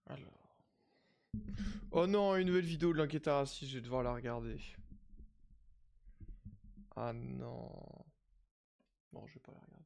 Alors. Oh non, une nouvelle vidéo de l'enquête à raciste, je vais devoir la regarder. Ah non. Non, je vais pas la regarder.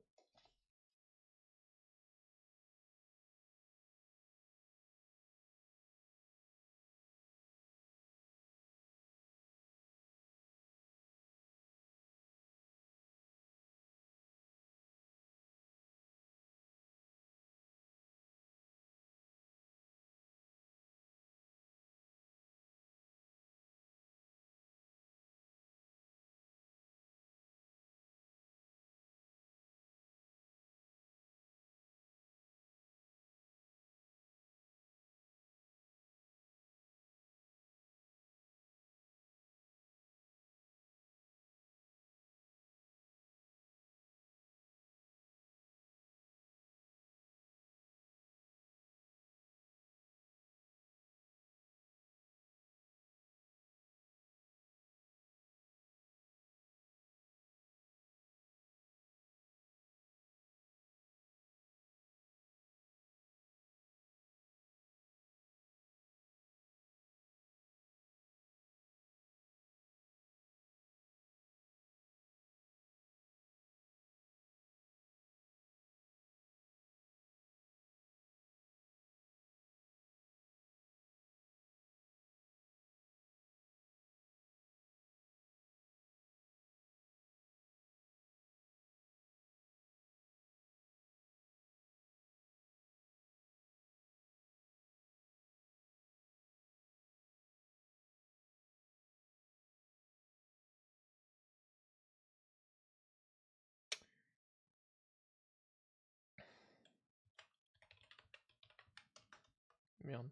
Merde.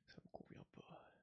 Ça me convient pas.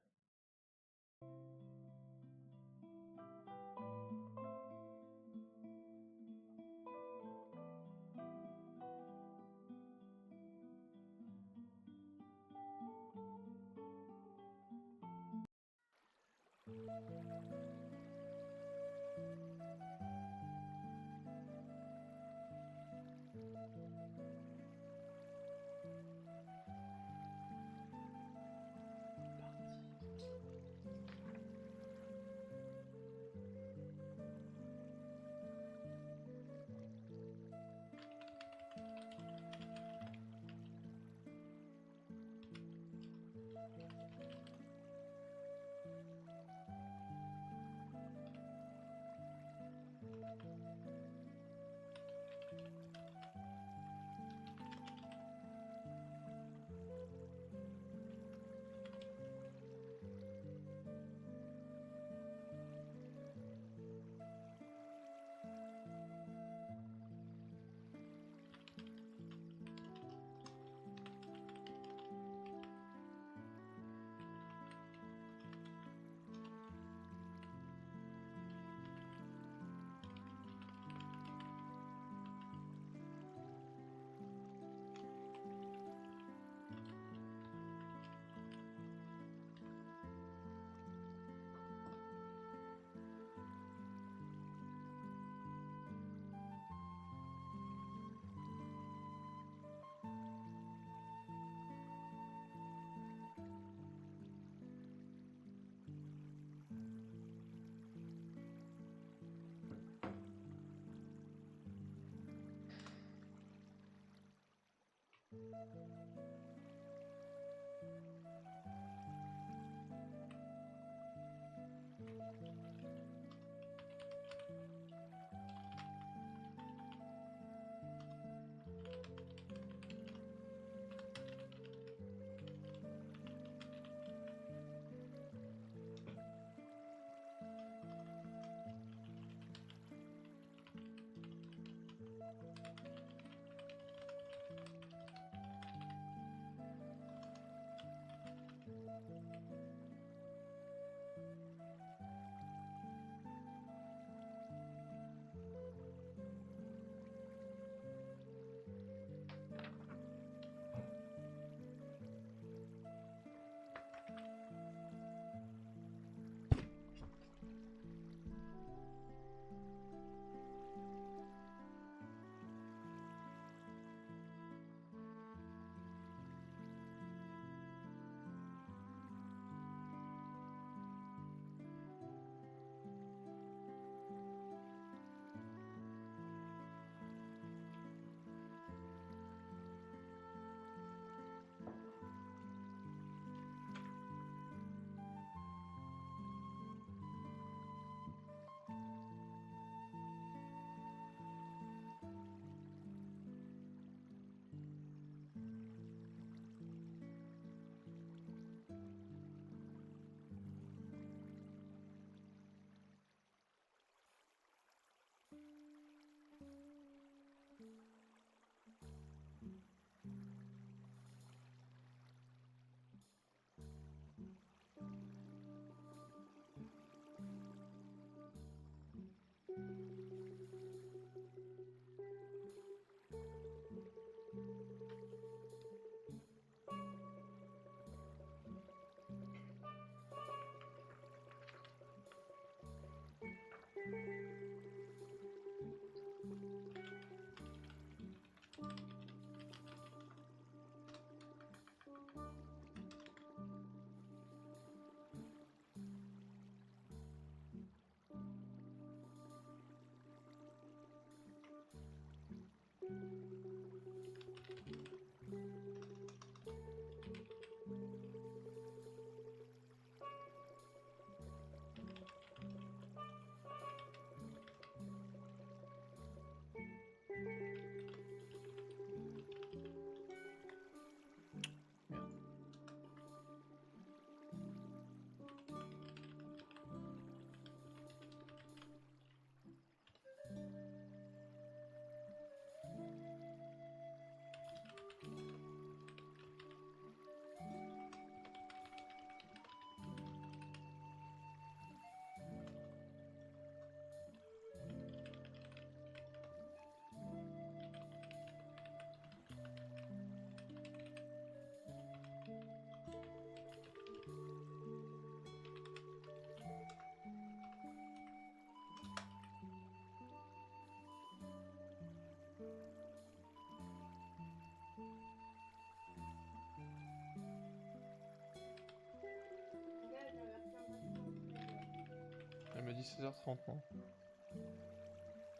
dit 16h30, non?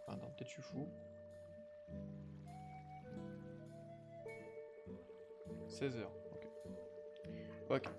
Ah non, peut-être je suis fou. 16h, ok. Ok.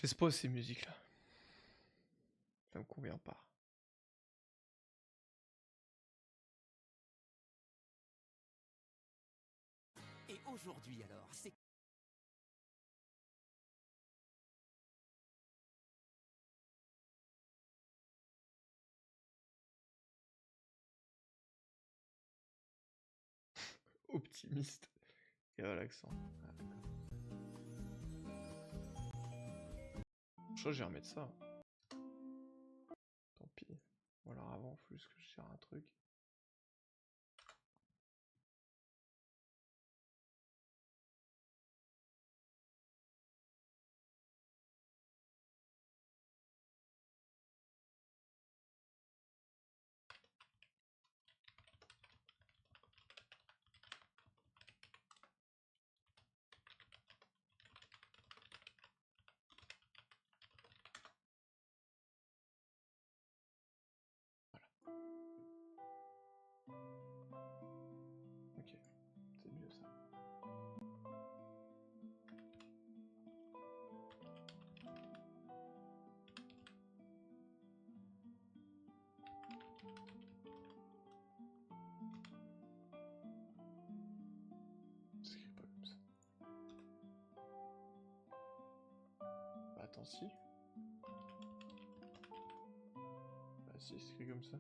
Laisse pas ces musiques-là. Ça me convient pas. Et aujourd'hui alors, c'est... Optimiste et relaxant. Ah, d'accord. Je crois que je vais remettre ça. Tant pis. Ou alors avant, faut juste que je gère un truc. Ok, c'est mieux ça. C'est pas comme ça. Bah attends, si. Bah si, c'est écrit comme ça.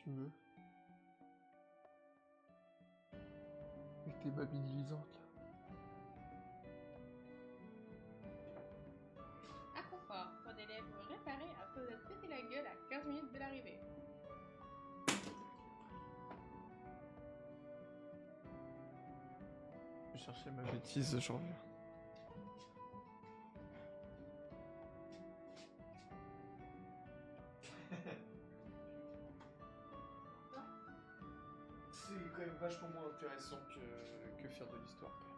tu veux. Avec tes babines lisantes là. Inconfort, ton élève réparé après vous être pété la gueule à 15 minutes de l'arrivée. Je vais chercher ma bêtise, je reviens. C'est quand même vachement moins intéressant que faire de l'histoire quand même.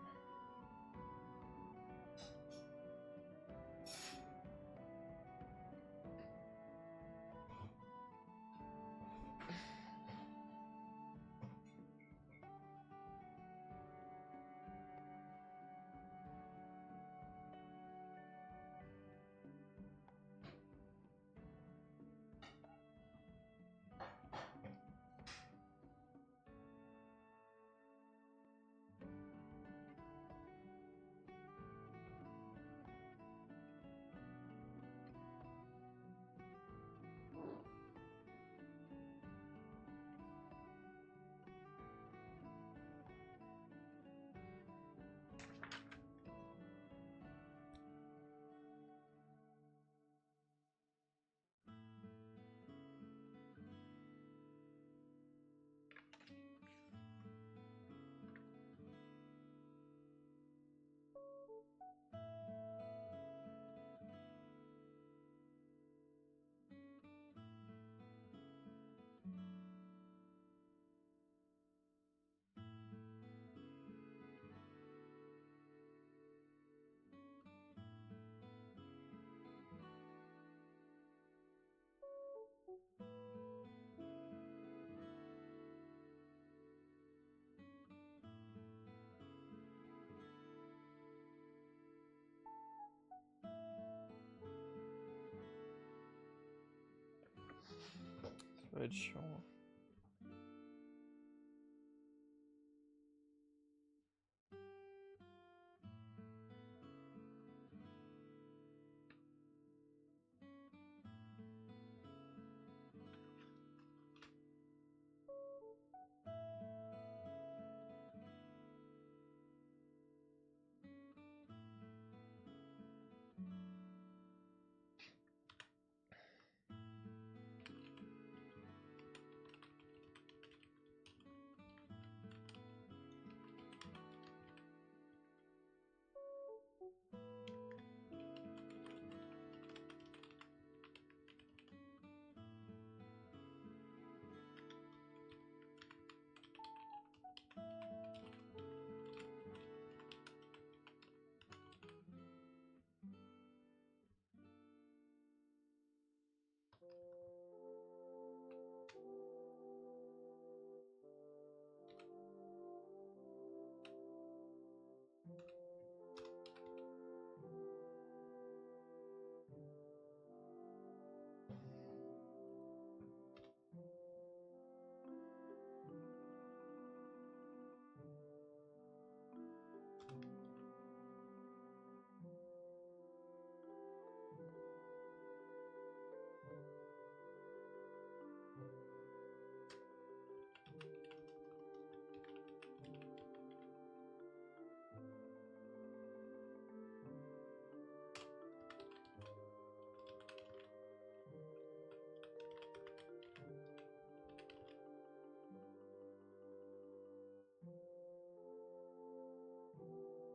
Ça va être chiant.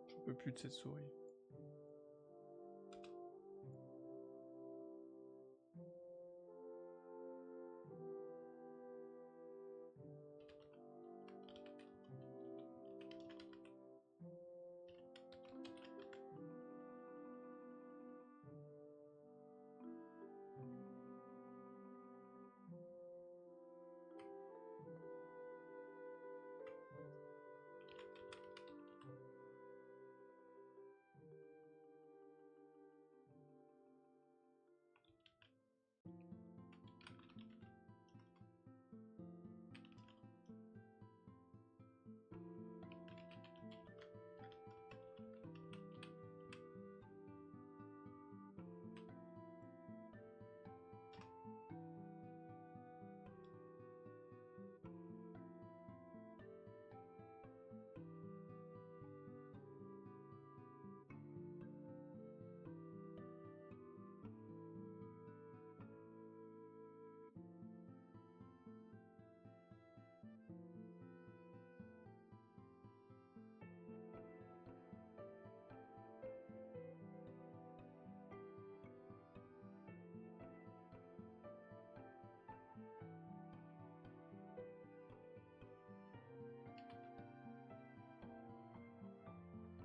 J'en peux plus de cette souris.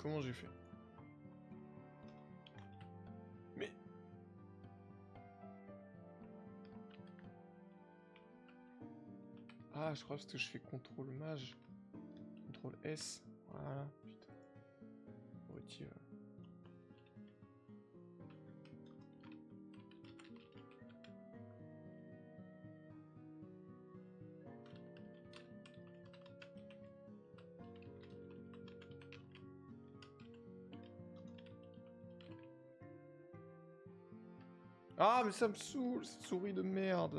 Comment j'ai fait? Mais... Ah, je crois que je fais contrôle mage. Contrôle S. Voilà, putain. Retire. Ah, mais ça me saoule, cette souris de merde.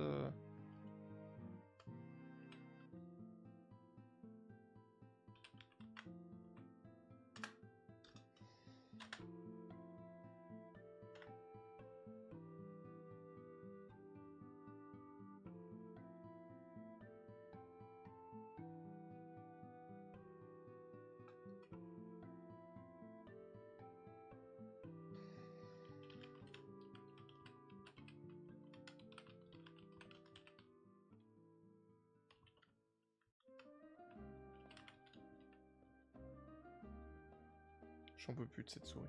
J'en peux plus de cette souris.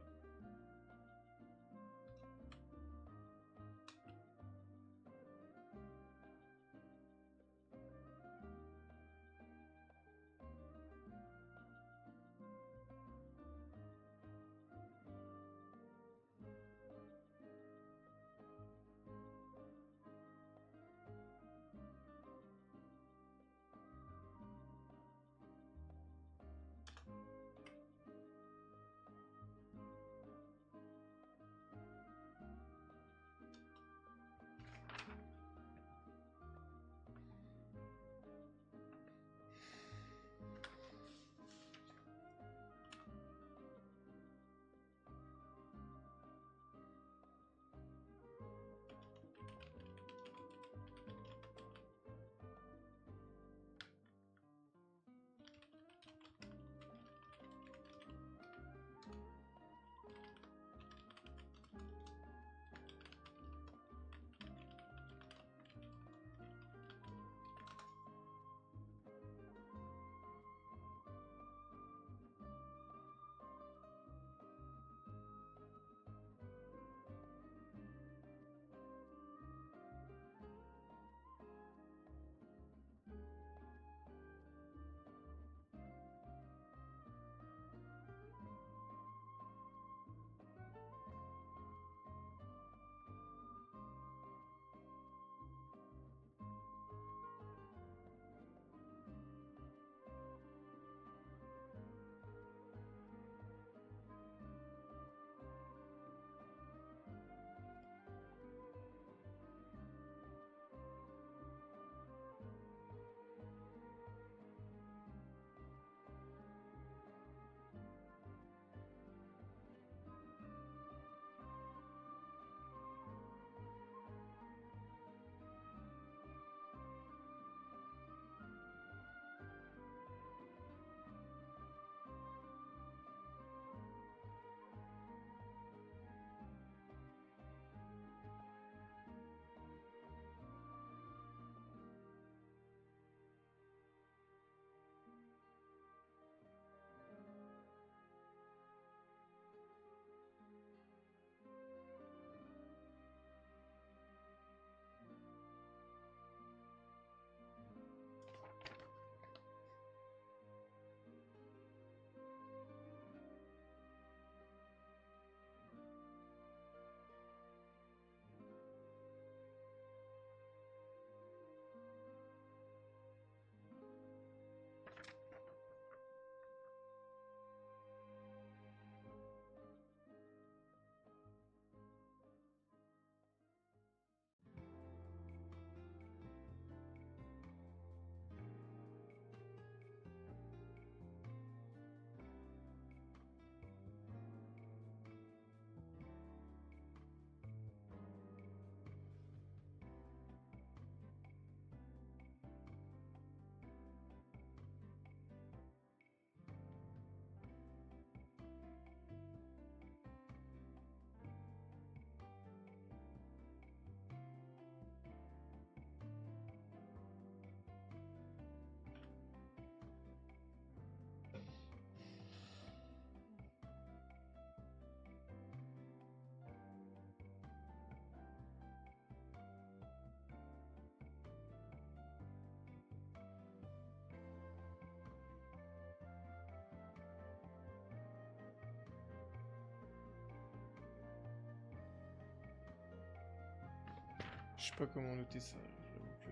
Je sais pas comment noter ça, j'avoue que...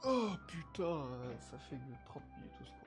Oh putain, ça fait que 30 minutes au score.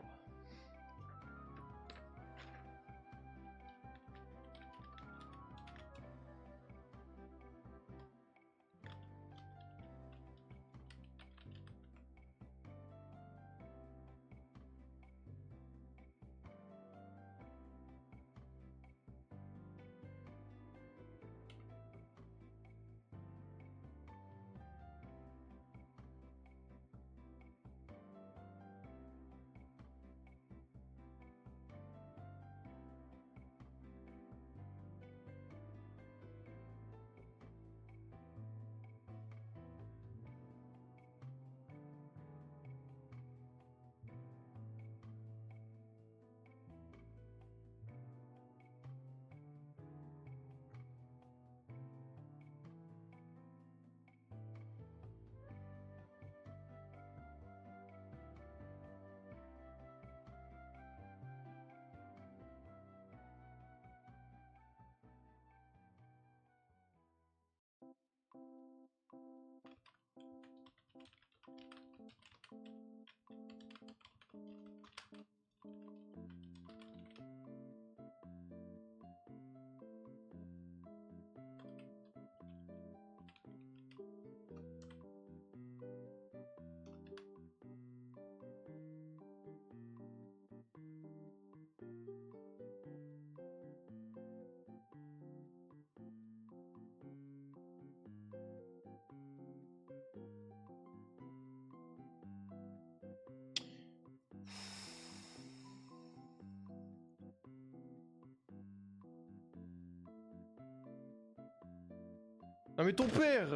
Non mais ton père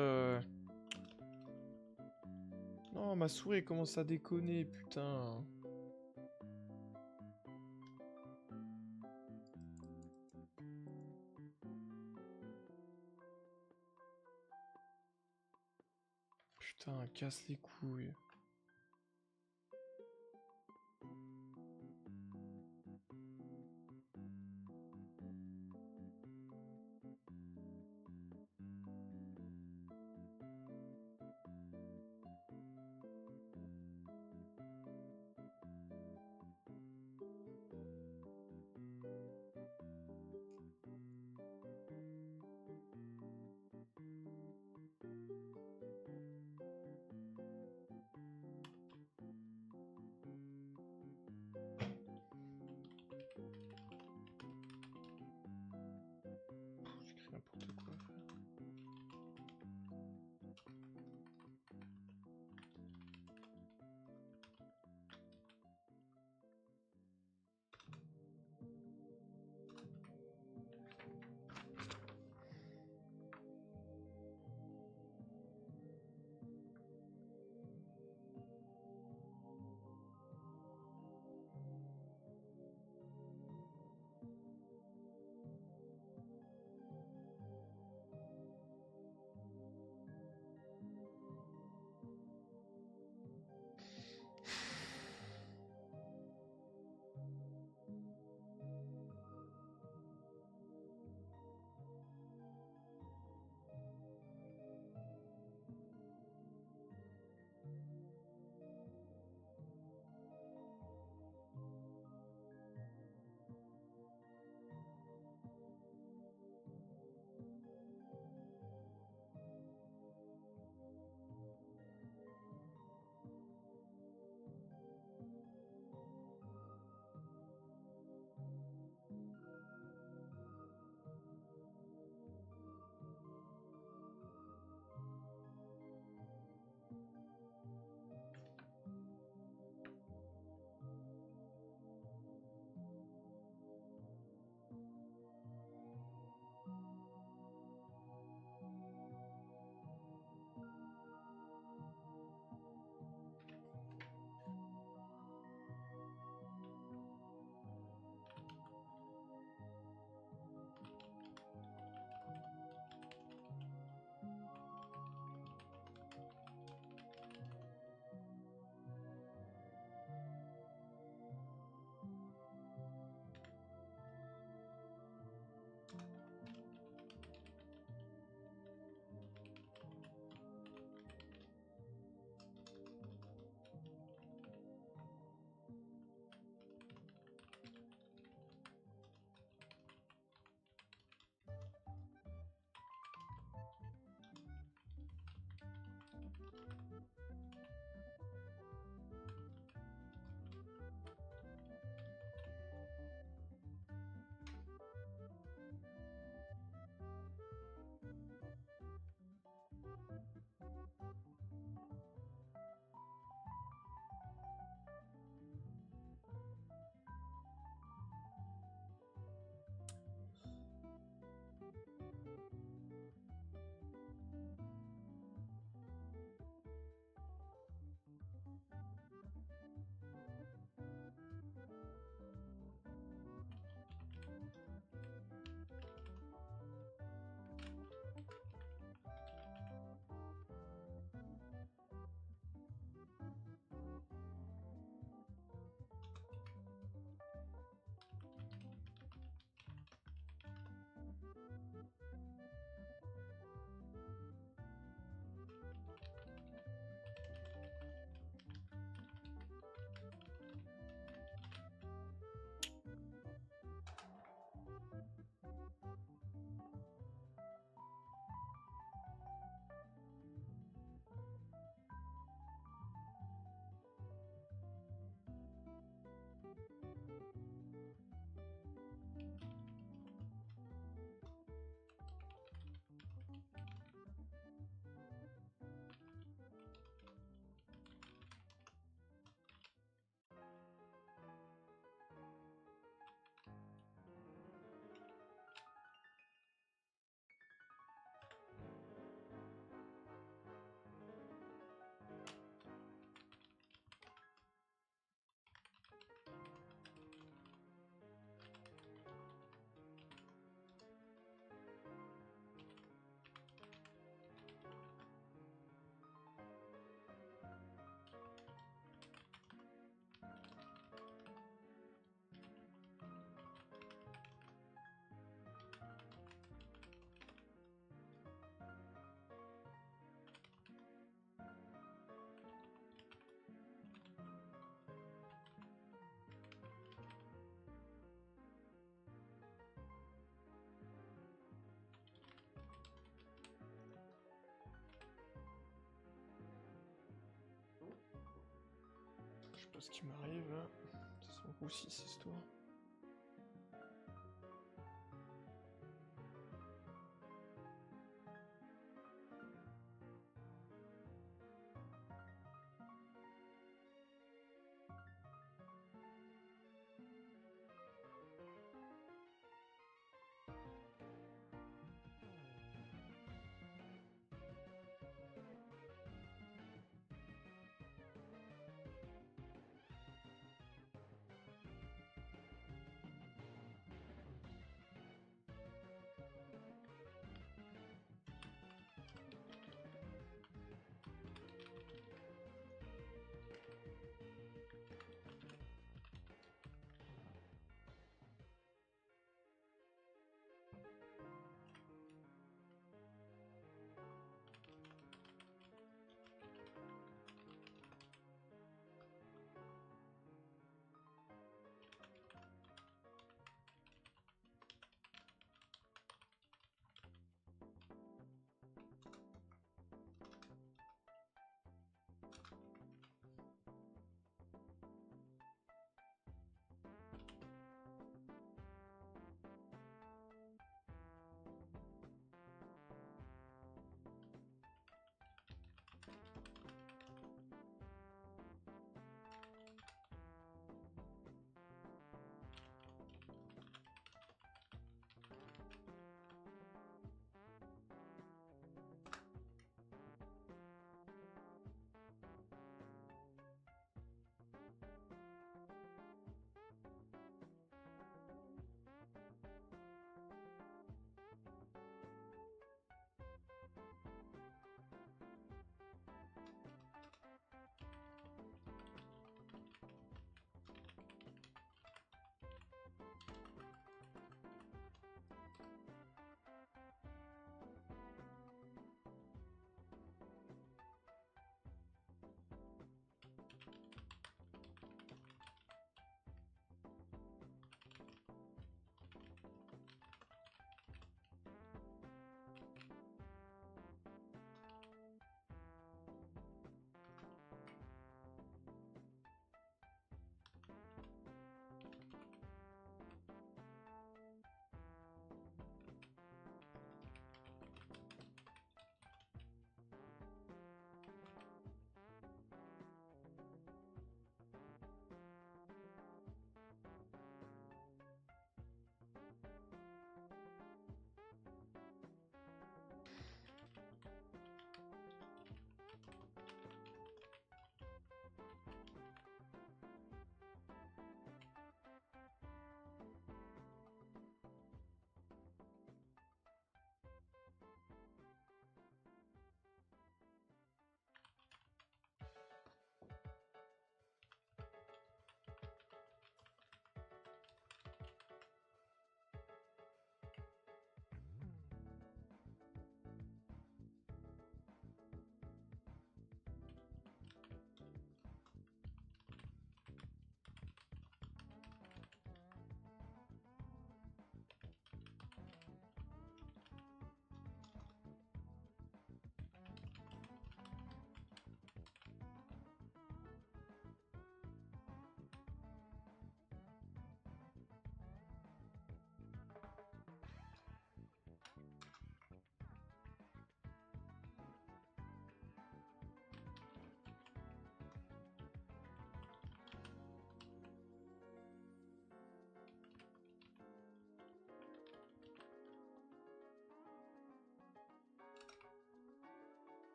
Non, ma souris commence à déconner, putain. Putain, casse les couilles. pas ce qui m'arrive là. C'est son coup 6 histoire.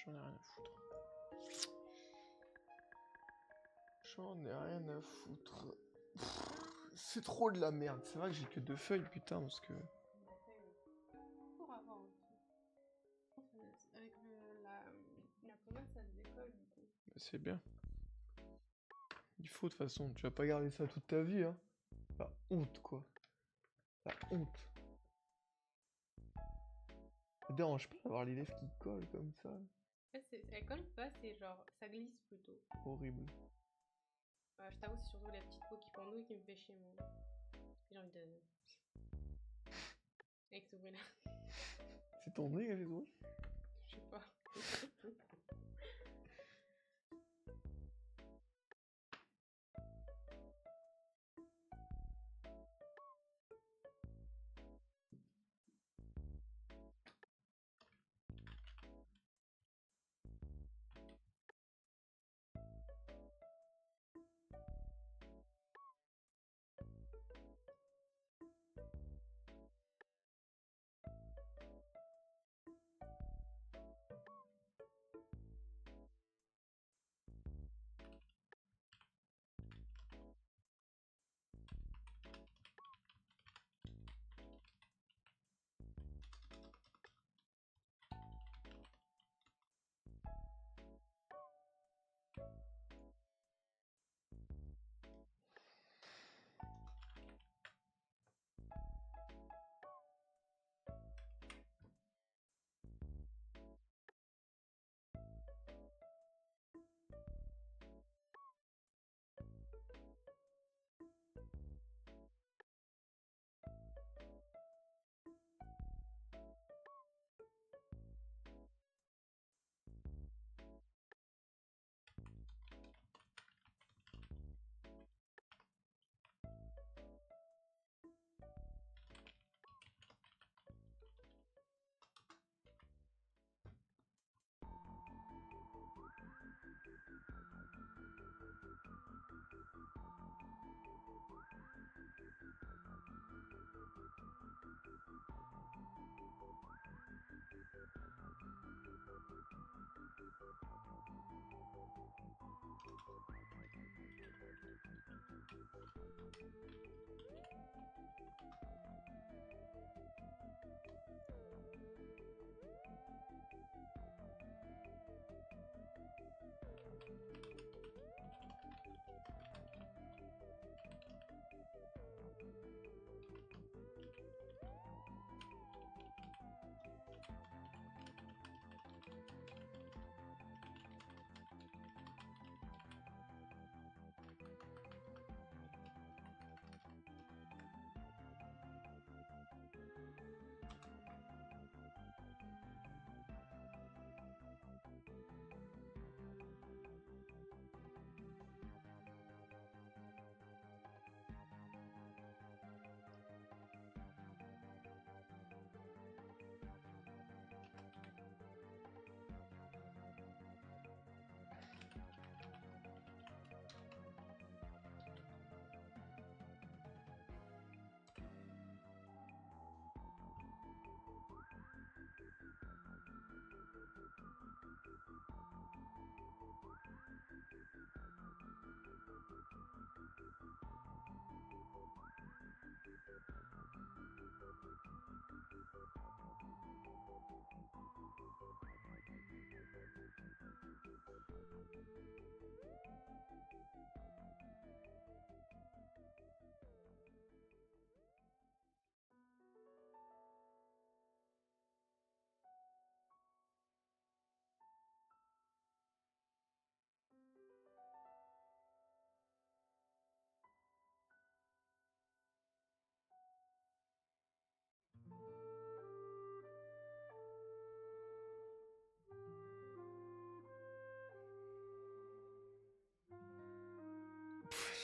J'en ai rien à foutre. J'en ai rien à foutre. C'est trop de la merde. C'est vrai que j'ai que 2 feuilles, putain, parce que... Pour avoir aussi. Avec la pommade, ça se décolle du coup. C'est bien. Il faut de toute façon. Tu vas pas garder ça toute ta vie, hein. La honte, quoi. La honte. Ça dérange pas d'avoir l'élève qui colle comme ça. Elle colle pas, c'est genre, ça glisse plutôt. Horrible. Je t'avoue, c'est surtout la petite peau qui pendouille qui me fait chier, moi. J'ai envie de... Avec ce bruit-là. C'est ton nez qui a fait ça? Je sais pas.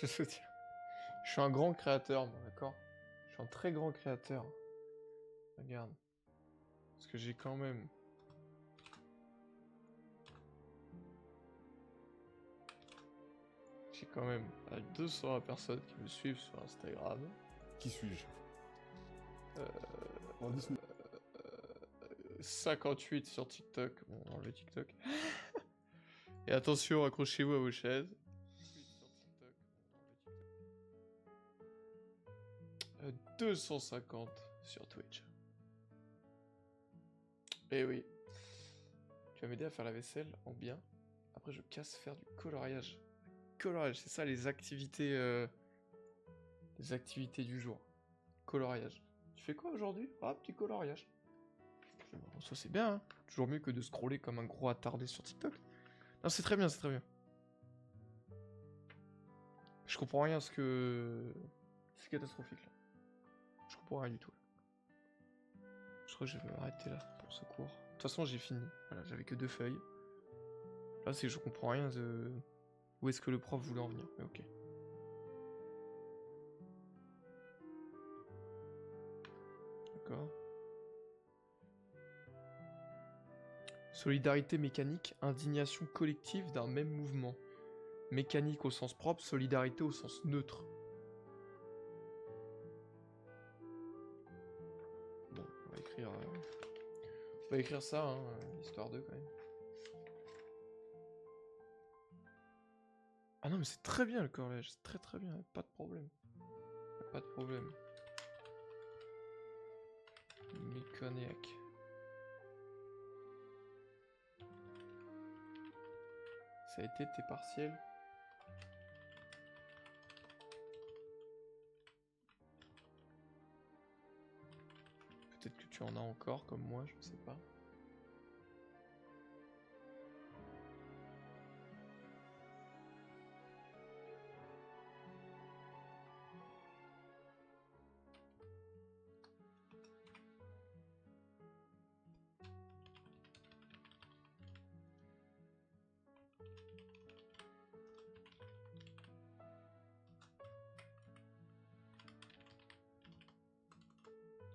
Je veux dire. Je suis un grand créateur, moi, d'accord? Je suis un très grand créateur. Regarde. Parce que j'ai quand même... J'ai quand même 200 personnes qui me suivent sur Instagram. Qui suis-je? Euh, En 19. 58 sur TikTok. Bon, on va enlever TikTok. Et attention, accrochez-vous à vos chaises. 250 sur Twitch. Eh oui. Tu vas m'aider à faire la vaisselle en bien. Après, je casse faire du coloriage. Coloriage, c'est ça les activités du jour. Coloriage. Tu fais quoi aujourd'hui? Ah, petit coloriage. Bon, ça c'est bien, hein. Toujours mieux que de scroller comme un gros attardé sur TikTok. Non, c'est très bien, c'est très bien. Je comprends rien à ce que... C'est catastrophique là. Je comprends rien du tout. Je crois que je vais m'arrêter là pour ce cours. De toute façon, j'ai fini. Voilà, j'avais que 2 feuilles. Là, c'est que je comprends rien de... Où est-ce que le prof voulait en venir, mais ok. D'accord. Solidarité mécanique, indignation collective d'un même mouvement. Mécanique au sens propre, solidarité au sens neutre. Bon, on va écrire ça, hein, histoire de quand même. Ah non, mais c'est très bien le collège, c'est très très bien, pas de problème. Pas de problème. Mécaniaque. Ça a été tes partiels? Peut-être que tu en as encore comme moi, je ne sais pas.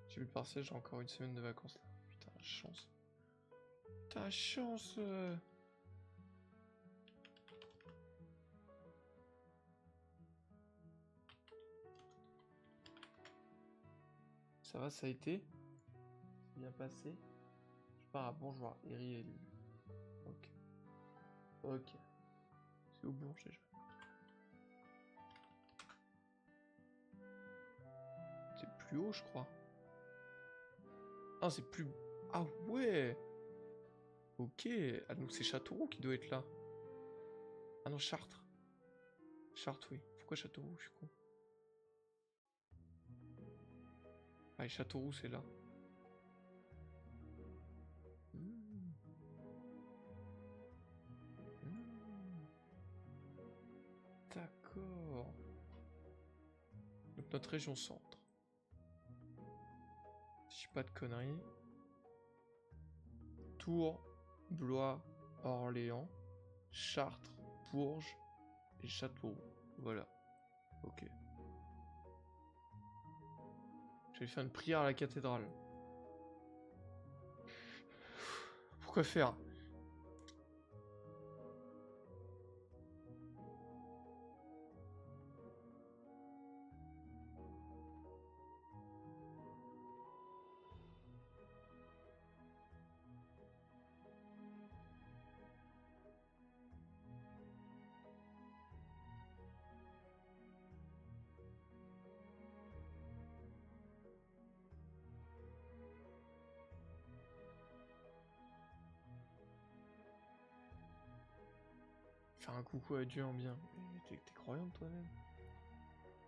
J'ai eu le partiel, j'ai encore une semaine de vacances là. Putain, la chance. Ta chance. Ça va, ça a été? C'est bien passé? Je pars à Bourgeois, Eri et Lulu. Ok. Ok. C'est où Bourges déjà? C'est plus haut, je crois. Ah, c'est plus... Ah ouais! Ok. Ah, donc c'est Châteauroux qui doit être là. Ah non, Chartres. Chartres, oui. Pourquoi Châteauroux? Je suis con. Ah, et Châteauroux, c'est là. Hmm. Hmm. D'accord. Donc notre région centre. Si je dis pas de conneries. Tours, Blois, Orléans, Chartres, Bourges et Châteauroux. Voilà. Ok. J'allais faire une prière à la cathédrale. Pourquoi faire? Faire un coucou à Dieu en bien. Mais t'es croyante toi-même?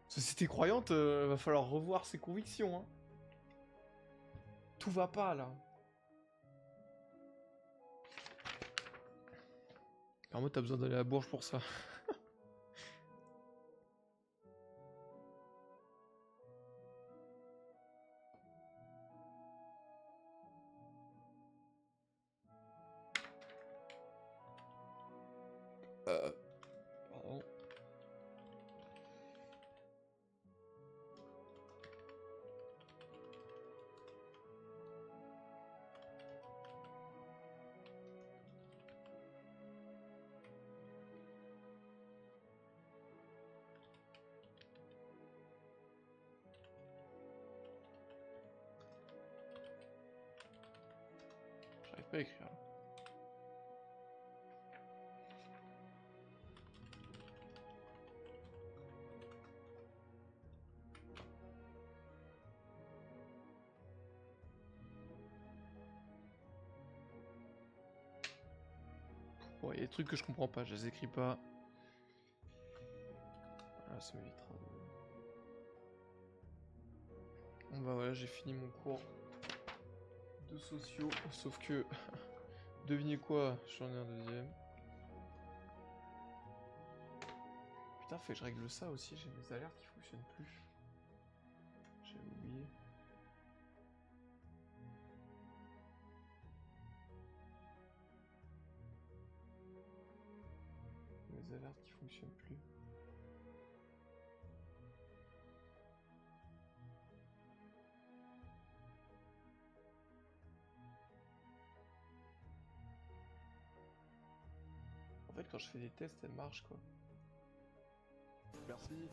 Si t'es croyante, va falloir revoir ses convictions, hein. Tout va pas là. Alors moi t'as besoin d'aller à Bourges pour ça. Pardon. pas écrire là. Bon, il y a des trucs que je comprends pas, je les écris pas. Ah, ça m'évitera de... Bon bah voilà, j'ai fini mon cours de sociaux, sauf que... Devinez quoi, j'en ai un deuxième. Putain, faut que je règle ça aussi, j'ai mes alertes qui fonctionnent plus. J'avais oublié. Mes alertes qui fonctionnent plus. En fait, quand je fais des tests, elles marchent quoi. Merci.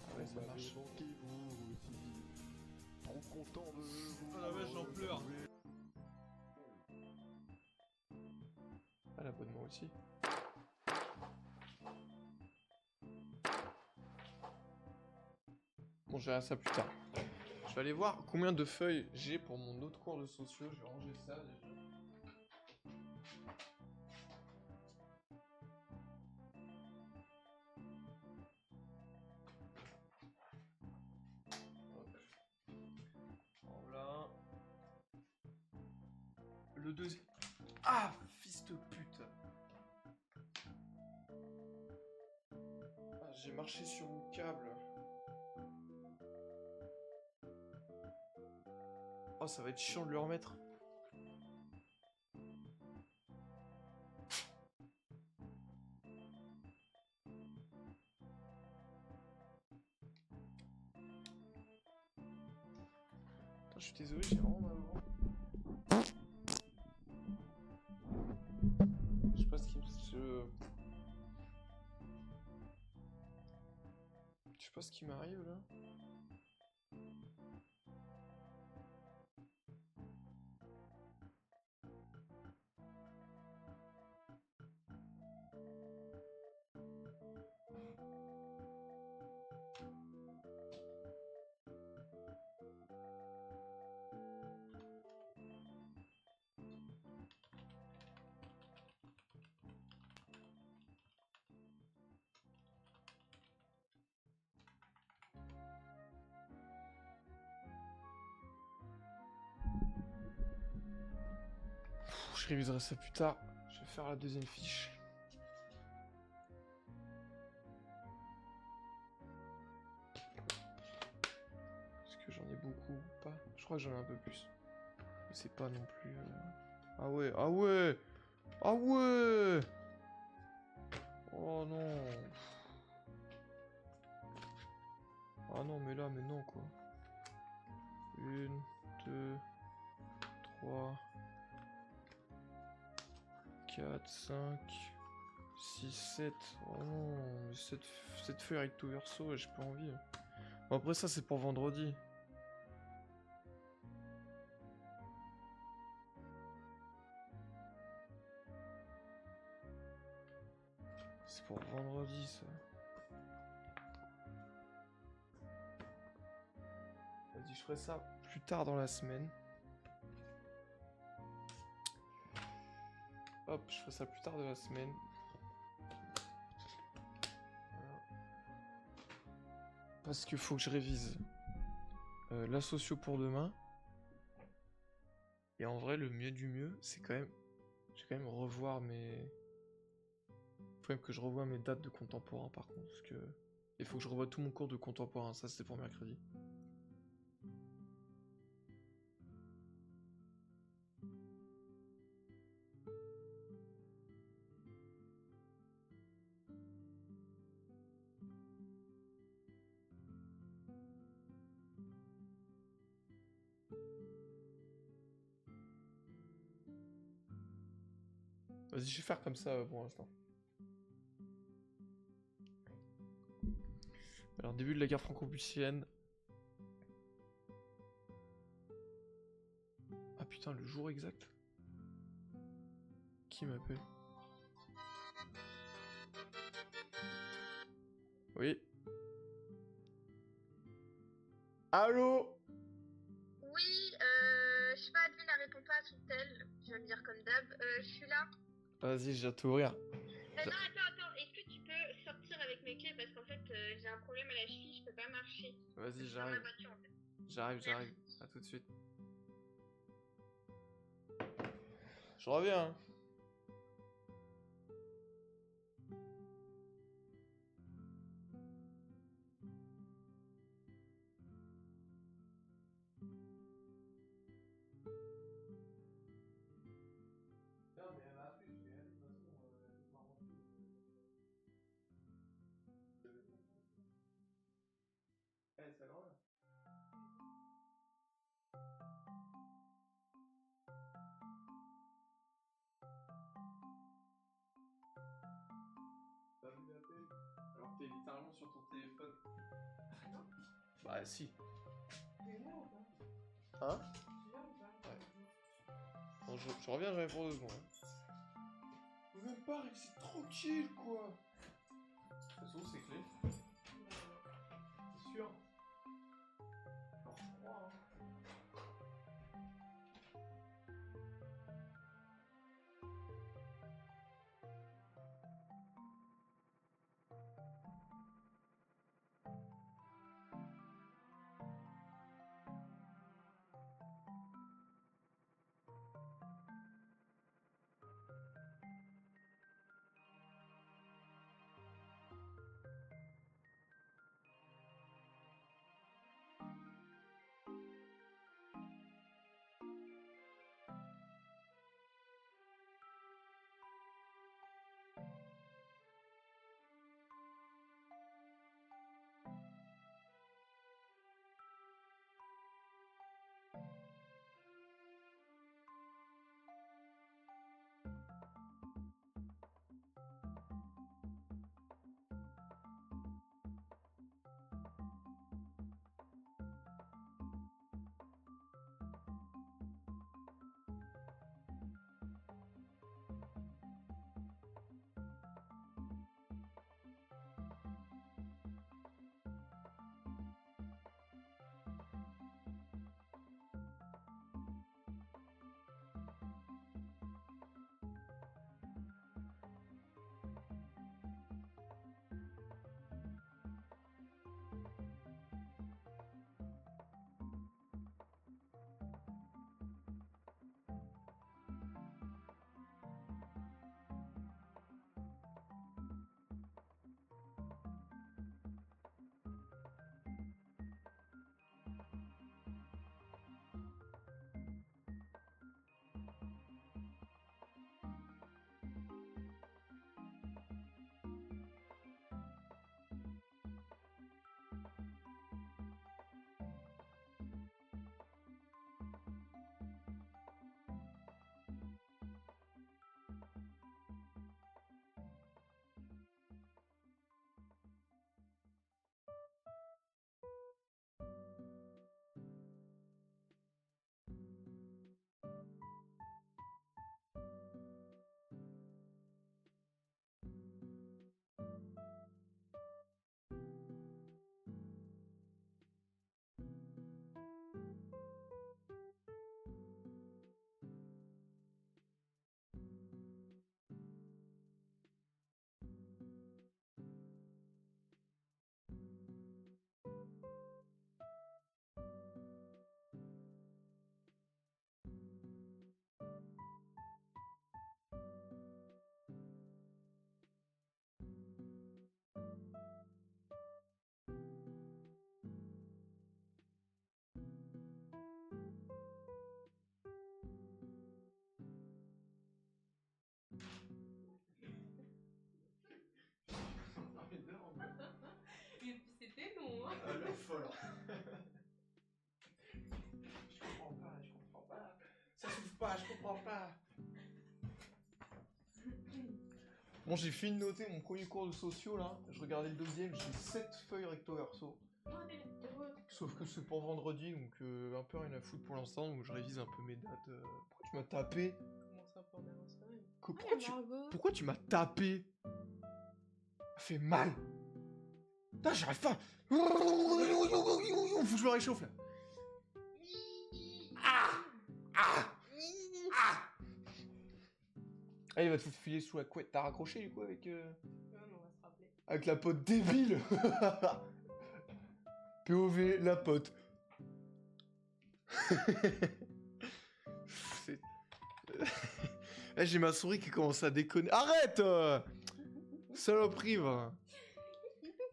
Ah ouais, ça Vous marche. m'avez manqué, vous aussi. Trop content de vous. Oh la vache, j'en pleure. Ah, l'abonnement aussi. Bon, je verrai ça plus tard. Je vais aller voir combien de feuilles j'ai pour mon autre cours de sociaux. Je vais ranger ça déjà. Hop. Voilà. Le deuxième. Ah, fils de pute. Ah, j'ai marché sur mon câble. Oh, ça va être chiant de le remettre. Putain, je suis désolé, j'ai vraiment mal au ventre. Je sais pas ce qui me... Je sais pas ce qui m'arrive là. Je réviserai ça plus tard. Je vais faire la deuxième fiche. Est-ce que j'en ai beaucoup ou pas? Je crois que j'en ai un peu plus. Mais c'est pas non plus... Ah ouais, ah ouais! Ah ouais! Oh non! Ah non, mais là, mais non quoi. 1, 2, 3, 4, 5, 6, 7. Oh non, mais cette feuille recto verso, j'ai pas envie. Bon, après ça c'est pour vendredi. C'est pour vendredi ça. Vas-y, je ferai ça plus tard dans la semaine. Hop, je ferai ça plus tard de la semaine. Voilà. Parce qu'il faut que je révise la socio pour demain. Et en vrai, le mieux du mieux, c'est quand même... Je vais quand même revoir mes... Faut même que je revoie mes dates de contemporain par contre. Parce que... Il faut que je revoie tout mon cours de contemporain. Ça, c'était pour mercredi. Vas-y, je vais faire comme ça pour l'instant. Alors, début de la guerre franco-prussienne. Ah putain, le jour exact. Qui m'appelle? Oui. Allô? Oui, je sais pas, Adeline, elle répond pas à son tel. Je vais me dire comme d'hab. Je suis là. Vas-y, je vais t'ouvrir. Non, attends. Est-ce que tu peux sortir avec mes clés? Parce qu'en fait, j'ai un problème à la cheville, je peux pas marcher. Vas-y, Je suis dans ma j'arrive. voiture, en fait. J'arrive. À tout de suite. Je reviens. Hein. Non, mais elle m'a appelé, je lui ai dit, de toute façon, elle m'a rempli. Eh, c'est grand là. T'as vu l'appel? Alors que t'es littéralement sur ton téléphone. Non? Bah, si. Tu es là ou pas? Hein? Tu viens ou pas? Ouais. Bon, je reviens, j'arrive pour 2 secondes. Hein. Faut même pas rester tranquille, quoi. C'est où ces clés? C'est sûr? Alors, je crois, hein. Et puis c'était long, hein. Elle est folle. Je comprends pas. Ça s'ouvre pas, je comprends pas. Bon, j'ai fini de noter mon premier cours de sociaux là. Je regardais le deuxième, j'ai 7 feuilles recto verso. Oh, t'es heureux. Sauf que c'est pour vendredi, donc un peu rien à foutre pour l'instant, donc je révise un peu mes dates. Pourquoi tu m'as tapé? Comment ça, on avance quand même. Pourquoi, Ah, y a Margot. pourquoi tu m'as tapé? Ça fait mal. Putain, j'arrive pas. Faut que je me réchauffe là. Ah ah ah. Ah, il va te filer sous la couette. T'as raccroché du coup avec Ouais, mais on va se rappeler. avec la pote débile. POV, la pote. C'est... Là, j'ai ma souris qui commence à déconner. Arrête saloperie, va.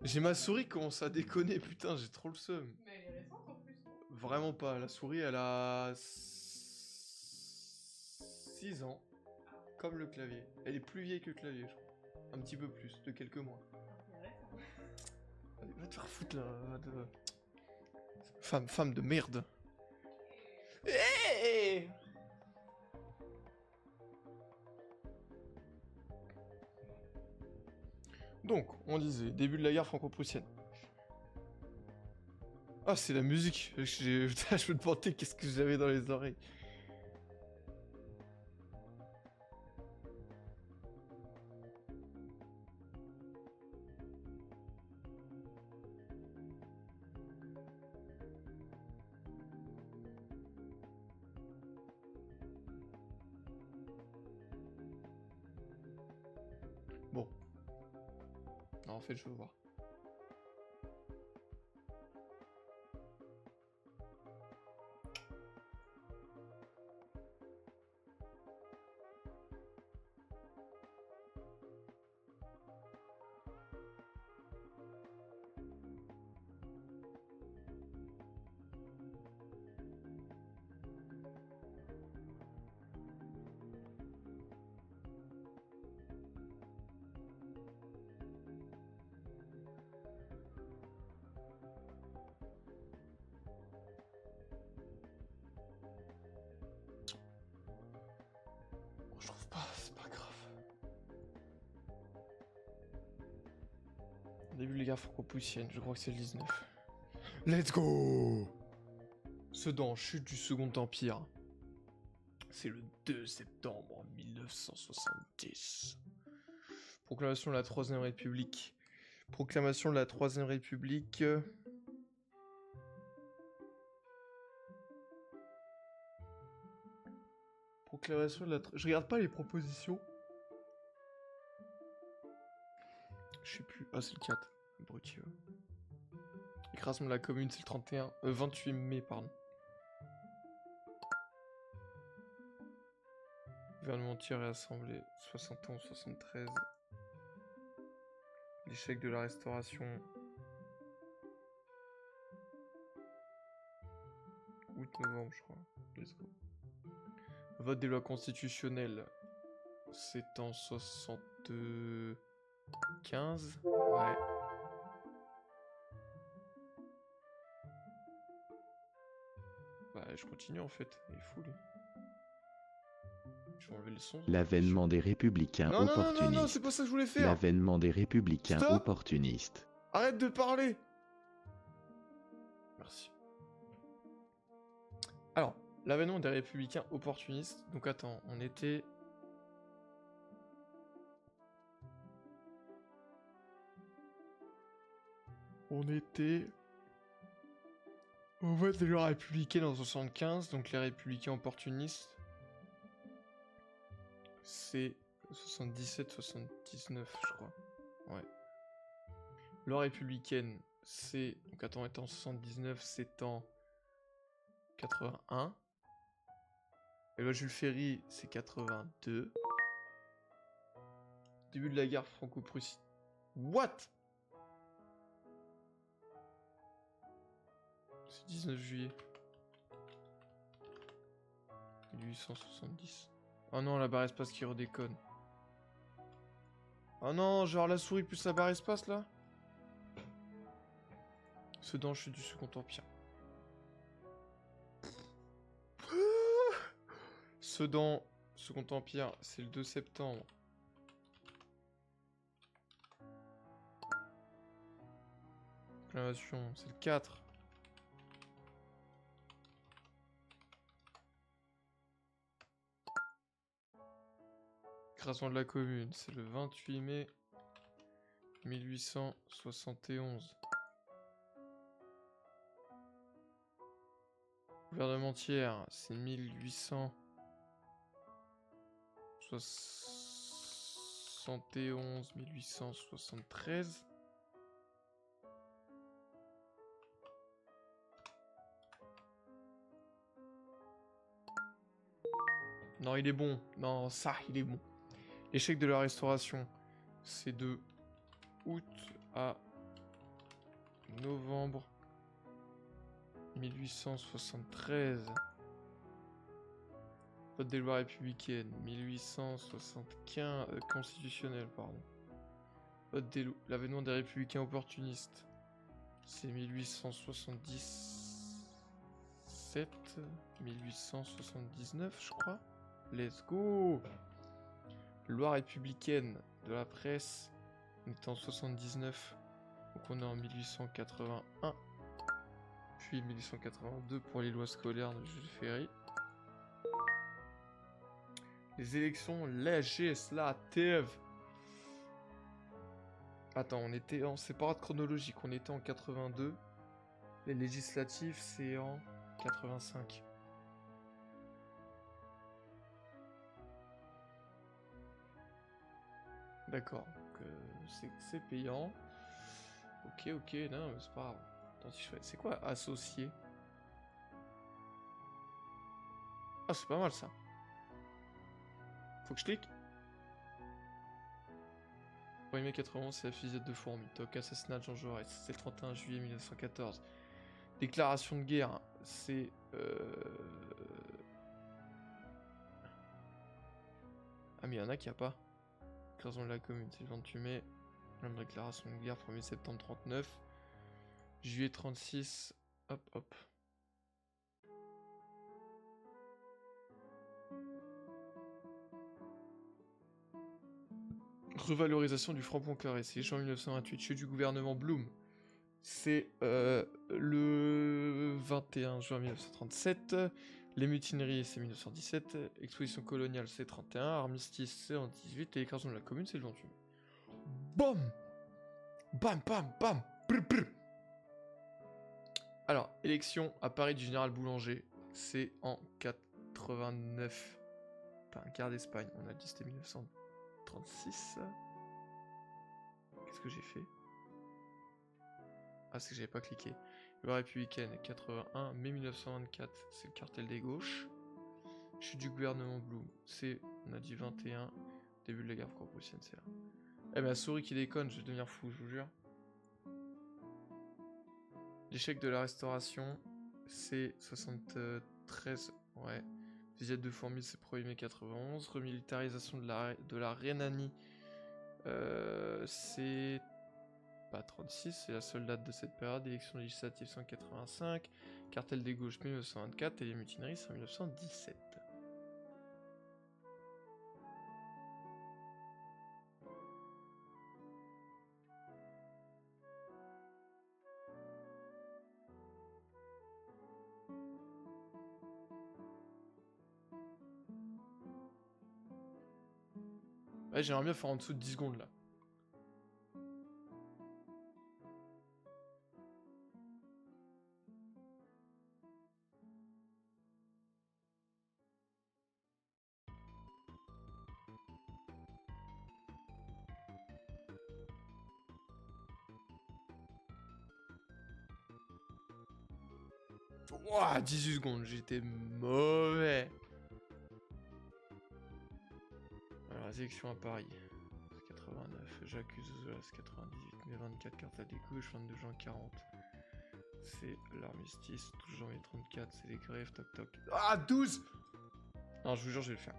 J'ai ma souris qui commence à déconner, putain, j'ai trop le seum. Mais elle est récente en plus. Non Vraiment pas, la souris, elle a 6 ans, comme le clavier. Elle est plus vieille que le clavier, je crois. Un petit peu plus, de quelques mois. Elle est récente. Allez, va te faire foutre là. Femme de merde. Hey. Donc, on disait, début de la guerre franco-prussienne. Ah, c'est la musique. Putain, je me demandais qu'est-ce que j'avais dans les oreilles. Bon. Non, en fait, je veux voir. Je trouve pas, c'est pas grave. Début de la guerre franco-prussienne, je crois que c'est le 19. Let's go! Sedan, chute du Second Empire. C'est le 2 septembre 1970. Proclamation de la Troisième République. Proclamation de la Troisième République. Proclamation de la... Je regarde pas les propositions. Je sais plus. Ah, c'est le 4. Abruti, ouais. Écrasement de la commune, c'est le 28 mai, pardon. Gouvernement tiré assemblée, 71-73. L'échec de la restauration. Août-novembre, je crois. Let's go. Vote des lois constitutionnelles. C'est en 75. Ouais. Bah, je continue en fait. Il est fou, lui. Je vais enlever le son. L'avènement des républicains Non, non, non, non, non, opportunistes. c'est pas ça que je voulais faire. L'avènement des républicains Stop. opportunistes. Arrête de parler. Merci. Alors, l'avènement des républicains opportunistes. Donc attends, on était... On vote les lois républicaines en 75, donc les républicains opportunistes. C'est 77-79, je crois. Ouais. Loi républicaine, c'est... Donc attends, étant en 79, c'est en 81. Et loi Jules Ferry, c'est 82. Début de la guerre franco-prussienne. What? C'est 19 juillet. 1870. Oh non, la barre espace qui redéconne. Oh non, genre la souris plus la barre espace là. Sedan, chute du Second Empire. Sedan, Second Empire, c'est le 2 septembre. Proclamation, c'est le 4. Création de la commune, c'est le 28 mai 1871. Gouvernementière, c'est 1871, 1873. Non, il est bon. Non, ça, il est bon. L'échec de la restauration, c'est de août à novembre 1873. Vote des lois républicaines, 1875, constitutionnel, pardon. Vote des lois, l'avènement des républicains opportunistes, c'est 1877, 1879, je crois. Let's go! Loi républicaine de la presse, on est en 79, donc on est en 1881, puis 1882 pour les lois scolaires de Jules Ferry. Les élections législatives. Attends, on était en séparate chronologique, on était en 82. Les législatives, c'est en 85. D'accord, donc c'est payant. Ok, non, mais c'est pas grave. Attends, si je fais... C'est quoi associé? Ah, c'est pas mal ça. Faut que je clique. 1er mai 91, c'est la fusillade de Fourmi. Toc, assassinat de Jean Jaurès, c'est le 31 juillet 1914. Déclaration de guerre, c'est... Ah mais il y en a qui a pas. Création de la commune, c'est le 28 mai. Même déclaration de guerre, 1er septembre 39. Juillet 36. Hop. Revalorisation du franc Poincaré, c'est juin 1928. Chute du gouvernement Blum, c'est le 21 juin 1937. Les mutineries, c'est 1917. Exposition coloniale, c'est 31. Armistice, c'est en 18. Et l'écrasion de la commune, c'est le 28. Bam! Bam! Brr, brr. Alors, élection à Paris du général Boulanger, c'est en 89. Pas un quart d'Espagne, on a dit c'était 1936. Qu'est-ce que j'ai fait? Ah, c'est que j'avais pas cliqué. Loi républicaine, 81. Mai 1924, c'est le cartel des gauches. Chute du gouvernement Blum, c'est, on a dit 21. Début de la guerre franco-prussienne, c'est là. Eh ben, souris qui déconne, je vais devenir fou, je vous jure. L'échec de la restauration, c'est 73. Ouais. Fusillade de Fourmi, c'est 1er mai 91. Remilitarisation de la Rhénanie, c'est pas 36, c'est la seule date de cette période. Élection législative 185. Cartel des gauches 1924 et les mutineries c'est en 1917. Ouais, j'aimerais bien faire en dessous de 10 secondes là. Ouah, 18 secondes, j'étais mauvais. Alors, les élections à Paris. 89, j'accuse Ozolas, 98, mai 24, cartel des gauches, 22 juin 40. C'est l'armistice, 12 janvier 34, c'est les grèves, toc. Ah, 12! Non, je vous jure, je vais le faire.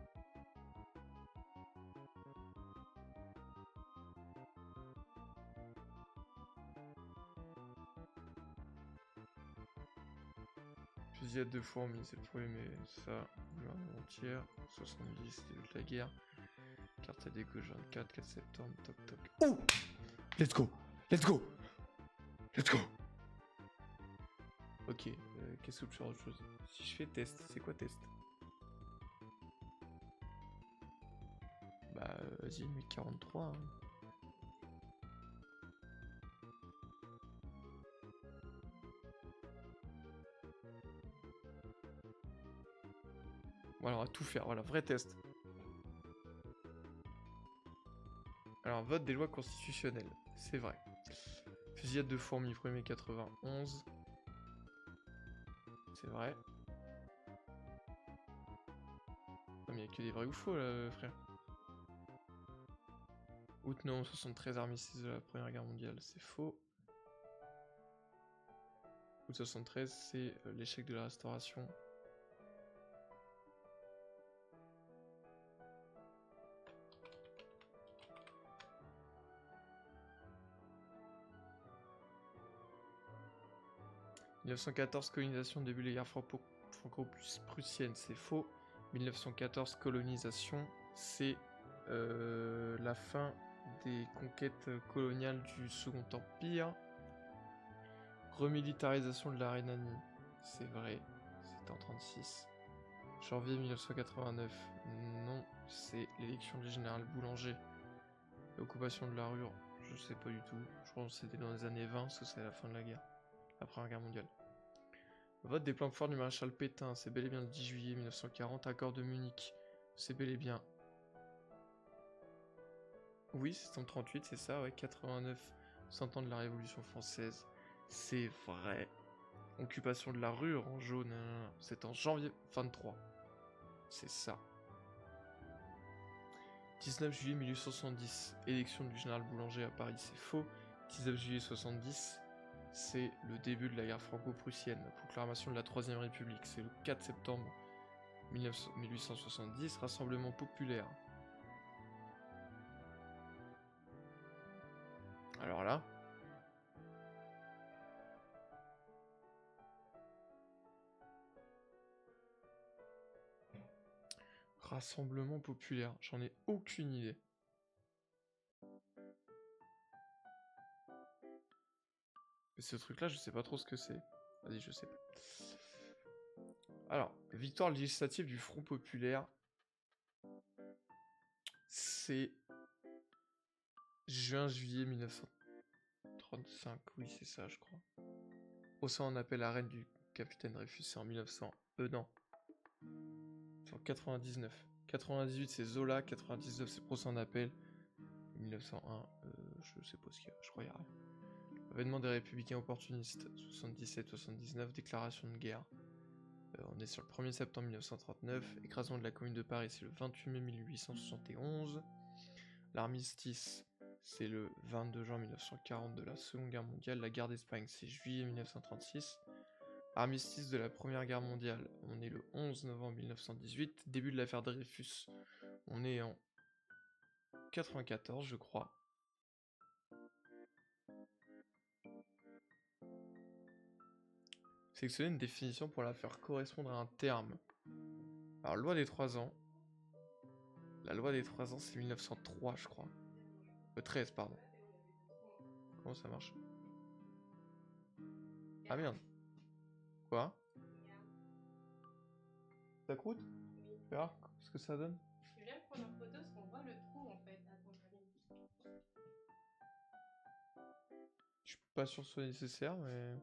Fusillade de Fourmi, c'est le 1er mai, ça, gouvernement entière, 70, début de la guerre. Cartel des gauches 24, 4 septembre, toc. Oh! Let's go! Ok, qu'est-ce que je peux faire autre chose? Si je fais test, c'est quoi test? Bah, Vas-y, 1043. Hein. Voilà, on va tout faire. Voilà, vrai test. Alors, vote des lois constitutionnelles. C'est vrai. Fusillade de fourmis, 1er mai 91. C'est vrai. Non, mais il n'y a que des vrais ou faux, là, frère. Août, non, 73, armistice de la Première Guerre mondiale. C'est faux. Août 73, c'est l'échec de la Restauration. « 1914, colonisation, début de la guerre franco-prussienne », c'est faux. 1914, colonisation, c'est la fin des conquêtes coloniales du Second Empire. Remilitarisation de la Rhénanie, c'est vrai, c'était en 36. Janvier 1989, non, c'est l'élection du général Boulanger. L'occupation de la Ruhr, je sais pas du tout. Je pense que c'était dans les années 20, parce que c'est la fin de la guerre. La Première Guerre mondiale. Vote des plans forts du maréchal Pétain, c'est bel et bien le 10 juillet 1940, accord de Munich, c'est bel et bien. Oui, c'est en 38, c'est ça, ouais, 89, 100 ans de la Révolution française, c'est vrai. Occupation de la Ruhr en jaune, c'est en janvier 23, c'est ça. 19 juillet 1870, élection du général Boulanger à Paris, c'est faux. 19 juillet 70, c'est le début de la guerre franco-prussienne, la proclamation de la Troisième République, c'est le 4 septembre 1870, rassemblement populaire. Alors là, rassemblement populaire, j'en ai aucune idée. Mais ce truc là, je sais pas trop ce que c'est. Vas-y, je sais pas. Alors, victoire législative du Front Populaire. C'est juin-juillet 1935. Oui, c'est ça, je crois. Au sein, on appelle la reine du capitaine Dreyfus, c'est en 1900. Non. C'est en 99. 98, c'est Zola. 99, c'est procès en appel. 1901, je sais pas ce qu'il y a. Je crois qu'il y a rien. Avènement des républicains opportunistes, 77-79, déclaration de guerre. On est sur le 1er septembre 1939, écrasement de la commune de Paris, c'est le 28 mai 1871. L'armistice, c'est le 22 juin 1940 de la Seconde Guerre mondiale. La guerre d'Espagne, c'est juillet 1936. Armistice de la Première Guerre mondiale, on est le 11 novembre 1918. Début de l'affaire Dreyfus, on est en 94, je crois. Sélectionner une définition pour la faire correspondre à un terme. Alors, loi des 3 ans. La loi des 3 ans, c'est 1903, je crois. 13, pardon. Comment ça marche? Ah merde. Quoi? Ça croûte? Fais voir ce que ça donne. Je viens de prendre en photo parce qu'on voit le trou en fait. Attends, Je suis pas sûr que ce soit nécessaire, mais...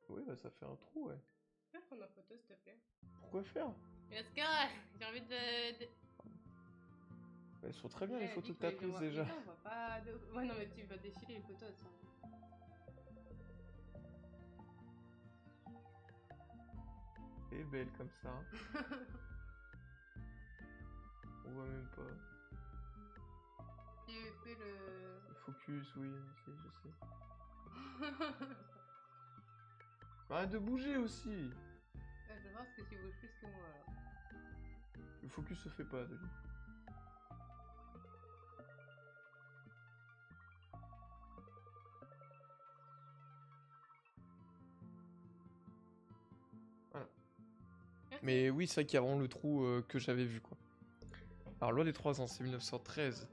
Oui, bah ça fait un trou, ouais. tu peux prendre en photo s'il te plaît? Pourquoi faire? Parce que j'ai envie de... Elles sont très bien les Elle a photos dit que t'as qu'on les prises voit- déjà. Mais non, on voit pas de... Ouais, non, mais tu vas défiler les photos, elles sont... Elle est belle comme ça. Hein. On voit même pas. Tu fais le... Le focus, oui, je sais. Arrête de bouger aussi. Je vais voir ce que tu bouges plus que moi alors. Le focus se fait pas, Denis. Voilà. Mais oui, c'est vrai qu'il y a vraiment le trou que j'avais vu, quoi. Alors, loi des 3 ans, c'est 1913.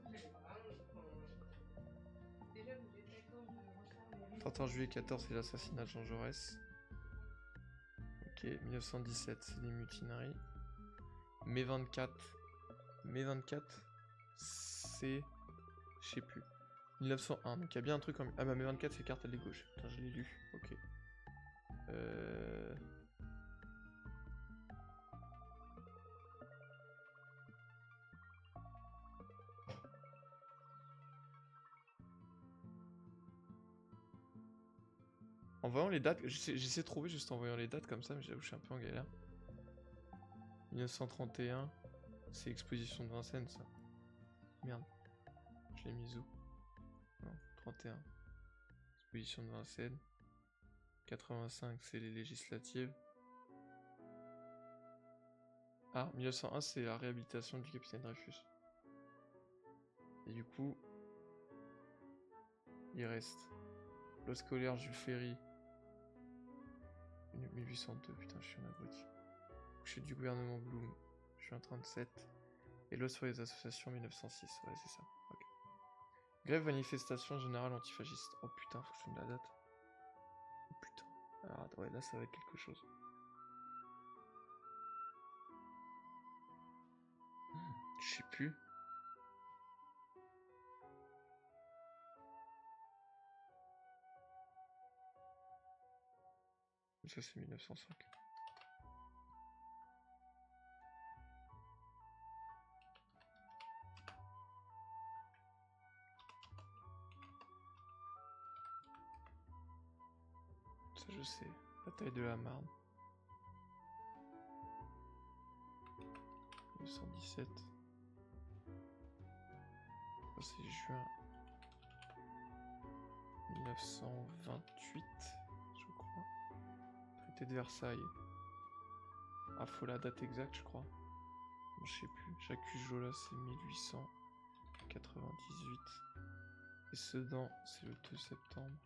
31 juillet 14, c'est l'assassinat de Jean Jaurès. Ok, 1917, c'est les mutineries. Mai 24, mai 24, c'est... Je sais plus. 1901, donc il y a bien un truc en... Ah bah mai 24 c'est carte à l'aile gauche. Putain, je l'ai lu, ok. En voyant les dates, j'essaie de trouver juste en voyant les dates comme ça, mais j'avoue je suis un peu en galère. 1931, c'est exposition de Vincennes ça. Merde. Je l'ai mis où? Non, 31. Exposition de Vincennes. 85, c'est les législatives. Ah, 1901, c'est la réhabilitation du capitaine Dreyfus. Et du coup, il reste le scolaire Jules Ferry. 1802, putain, je suis un abruti. Je suis du gouvernement Blum. Je suis en 37. Et l'autre sur les associations 1906. Ouais, c'est ça. Ok. Grève manifestation générale antifasciste. Oh putain, faut que je donne la date. Oh putain. Alors, attends, ouais, là, ça va être quelque chose. Je sais plus. Ça, c'est 1905. Ça, je sais. Bataille de la Marne. 1917. Ça, c'est juin 1928, je crois. Traité de Versailles. Ah, faut la date exacte, je crois. Bon, je sais plus. J'accuse Jola, c'est 1898. Et Sedan, c'est le 2 septembre.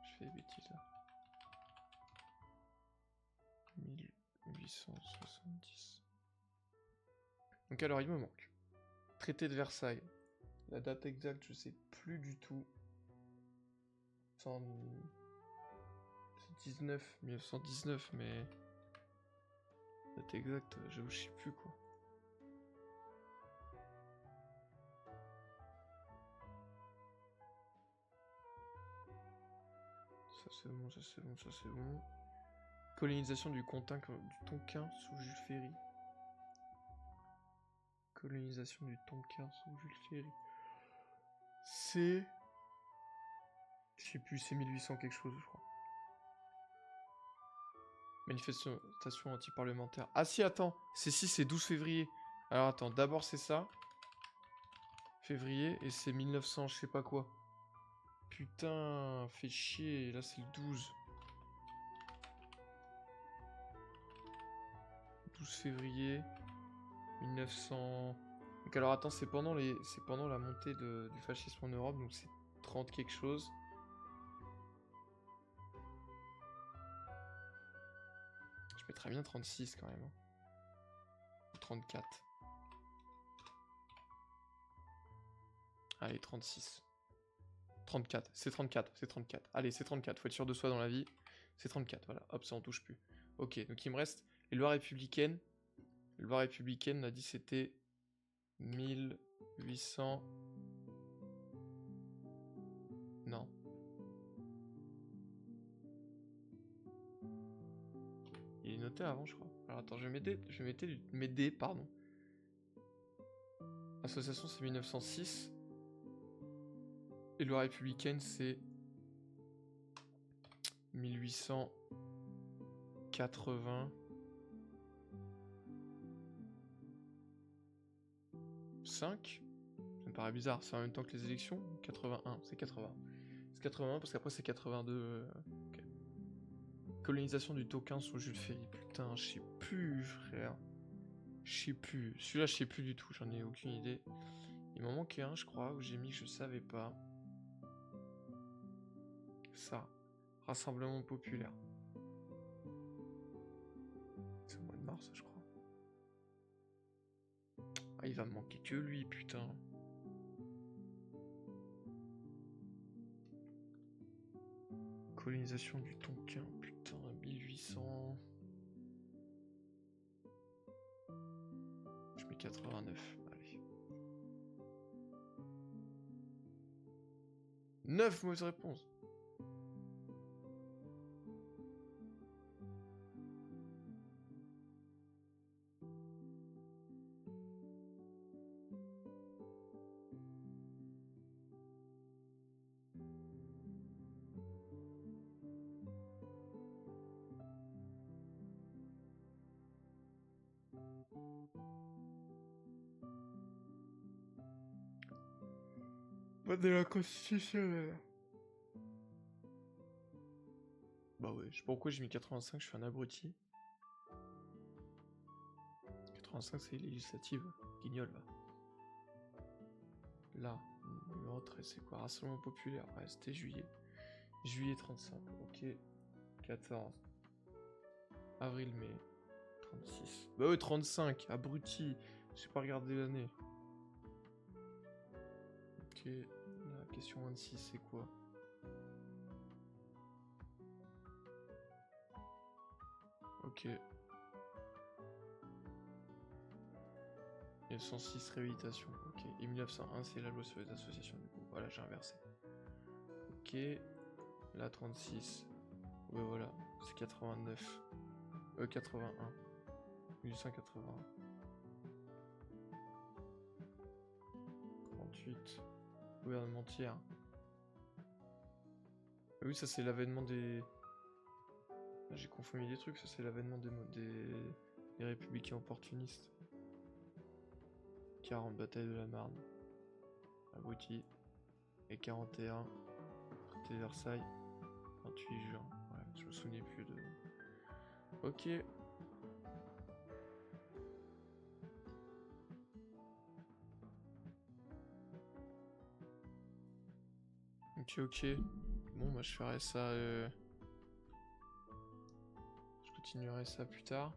Je fais des bêtises là. 1870. Donc alors, il me manque. Traité de Versailles. La date exacte, je sais plus du tout. 1919, mais... date exacte, j'avoue, je sais plus quoi. Ça c'est bon, ça c'est bon, ça c'est bon. Colonisation du Tonkin sous Jules Ferry. Colonisation du Tonkin sous Jules Ferry. C'est... Je sais plus, c'est 1800 quelque chose, je crois. Manifestation anti-parlementaire. Ah si, attends, c'est 12 février. Alors attends, d'abord c'est ça. Février, et c'est 1900, je sais pas quoi. Putain, fait chier, là c'est le 12. 12 février 1900. Donc alors attends, c'est pendant la montée du fascisme en Europe, donc c'est 30 quelque chose. Je mettrais bien 36 quand même. Hein. Ou 34. Allez, 36. 34, c'est 34, c'est 34. Allez, c'est 34, faut être sûr de soi dans la vie. C'est 34, voilà, hop, ça on touche plus. Ok, donc il me reste les lois républicaines. Les lois républicaines, on a dit c'était 1800... Non. Il est noté avant, je crois. Alors attends, je vais m'aider, pardon. Association, c'est 1906. Et loi républicaine, c'est 1880. 5. Ça me paraît bizarre, c'est en même temps que les élections. 81, c'est 80. C'est 81 parce qu'après c'est 82. Ok. Colonisation du Tonkin sous Jules Ferry. Putain, je sais plus, frère. Je sais plus. Celui-là, je sais plus du tout, j'en ai aucune idée. Il m'en manquait un, je crois, où j'ai mis que je savais pas. Ça. Rassemblement populaire. C'est au mois de mars, je crois. Ah, il va me manquer que lui, putain. Colonisation du Tonkin, putain, 1800... mets 89. Allez. 9 mauvaises réponses. Pas de la constitutionnelle. Bah ouais, je sais pas pourquoi j'ai mis 85, je suis un abruti. 85 c'est législative, guignol va. Là, numéro 13 c'est quoi? Rassemblement populaire, ouais c'était juillet. Juillet 35, ok. 14. Avril-mai. 36. Bah ouais 35, abruti. J'ai pas regardé l'année. Ok, la question 26 c'est quoi? Ok. 1906 réhabilitation, ok. Et 1901 c'est la loi sur les associations du coup. Voilà j'ai inversé. Ok. Là 36. Ouais voilà, c'est 89. 81. 1881. 38. Gouvernement tiers. Ah oui ça c'est l'avènement des... Ah, j'ai confondu des trucs, ça c'est l'avènement des républicains opportunistes. 40 bataille de la Marne. Abruti. Et 41. Traité de Versailles. 28 juin. Ouais, je me souvenais plus de... Ok. Ok. Bon bah je ferai ça... Je continuerai ça plus tard.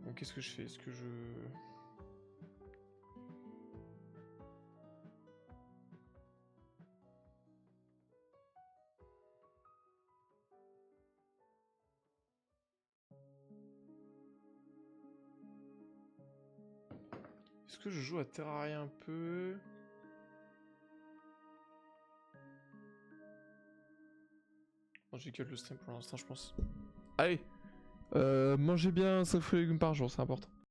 Bon, qu'est-ce que je fais? Est-ce que je... Est-ce que je joue à Terraria un peu? Non, j'ai que le stream pour l'instant, je pense. Allez, mangez bien 5 fruits et légumes par jour, c'est important.